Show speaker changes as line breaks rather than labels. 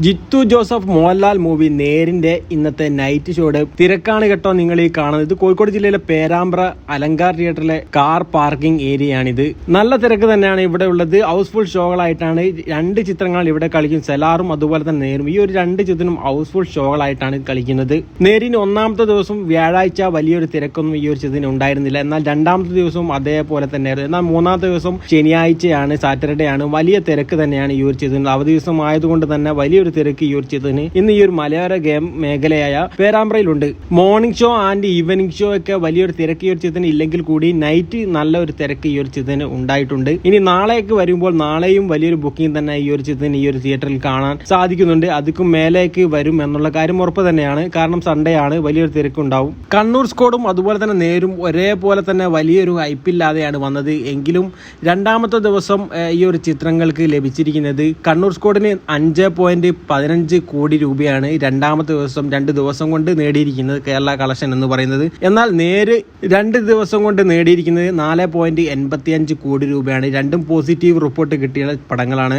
Jithu Joseph Mohanlal movie നേരിന്റെ ഇന്നത്തെ night ഷോയുടെ തിരക്കാണ് കേട്ടോ നിങ്ങൾ ഈ കാണുന്നത്. ഇത് കോഴിക്കോട് ജില്ലയിലെ പേരാമ്പ്ര അലങ്കാർ തിയേറ്ററിലെ കാർ പാർക്കിംഗ് ഏരിയയാണിത്. നല്ല തിരക്ക് തന്നെയാണ് ഇവിടെ ഉള്ളത്. ഹൗസ്ഫുൾ ഷോകളായിട്ടാണ് രണ്ട് ചിത്രങ്ങൾ ഇവിടെ കളിക്കും. സെലാറും അതുപോലെ തന്നെ നേരും. ഈ ഒരു രണ്ട് ചിത്രം ഹൗസ്ഫുൾ ഷോകളായിട്ടാണ് കളിക്കുന്നത്. നേരിന് ഒന്നാമത്തെ ദിവസം വ്യാഴാഴ്ച വലിയൊരു തിരക്കൊന്നും ഈ ഒരു ചിത്രത്തിന് ഉണ്ടായിരുന്നില്ല. എന്നാൽ രണ്ടാമത്തെ ദിവസവും അതേപോലെ തന്നെയായിരുന്നു. എന്നാൽ മൂന്നാമത്തെ ദിവസം ശനിയാഴ്ചയാണ്, സാറ്റർഡേ ആണ്. വലിയ തിരക്ക് തന്നെയാണ് ഈ ഒരു ചിത്രത്തിന്. അവധി ദിവസം ആയതുകൊണ്ട് തന്നെ വലിയ തിരക്ക് ഈ ഒരു ചിത്രത്തിന് ഇന്ന് ഈ ഒരു മലയോര ഗെയിം മേഖലയായ പേരാമ്പ്രയിലുണ്ട്. Morning show and evening show ഒക്കെ വലിയൊരു തിരക്ക് ഈ ഒരു ചിത്രത്തിന് ഇല്ലെങ്കിൽ കൂടി നൈറ്റ് നല്ല ഒരു തിരക്ക് ഈ ഒരു ചിത്രത്തിന് ഉണ്ടായിട്ടുണ്ട്. ഇനി നാളേക്ക് വരുമ്പോൾ നാളെയും വലിയൊരു ബുക്കിംഗ് തന്നെ ഈ ഒരു ചിത്രത്തിന് ഈ ഒരു തിയേറ്ററിൽ കാണാൻ സാധിക്കുന്നുണ്ട്. അതിക്കും മേലേക്ക് വരും എന്നുള്ള കാര്യം ഉറപ്പ് തന്നെയാണ്. കാരണം സൺഡേ ആണ്, വലിയൊരു തിരക്കുണ്ടാവും. കണ്ണൂർ സ്ക്വാഡും അതുപോലെ തന്നെ നേരും ഒരേപോലെ തന്നെ വലിയൊരു ഹൈപ്പില്ലാതെയാണ് വന്നത്. എങ്കിലും രണ്ടാമത്തെ ദിവസം ഈ ഒരു ചിത്രങ്ങൾക്ക് ലഭിച്ചിരിക്കുന്നത് കണ്ണൂർ സ്ക്വാഡിന് 5.15 കോടി രൂപയാണ് രണ്ടാമത്തെ ദിവസം 2 ദിവസം കൊണ്ട് നേടിയിരിക്കുന്നത് കേരള കളക്ഷൻ എന്ന് പറയുന്നത്. എന്നാൽ നേര് 2 ദിവസം കൊണ്ട് നേടിയിരിക്കുന്നത് 4.85 കോടി രൂപയാണ്. രണ്ടും പോസിറ്റീവ് റിപ്പോർട്ട് കിട്ടിയ പടങ്ങളാണ്.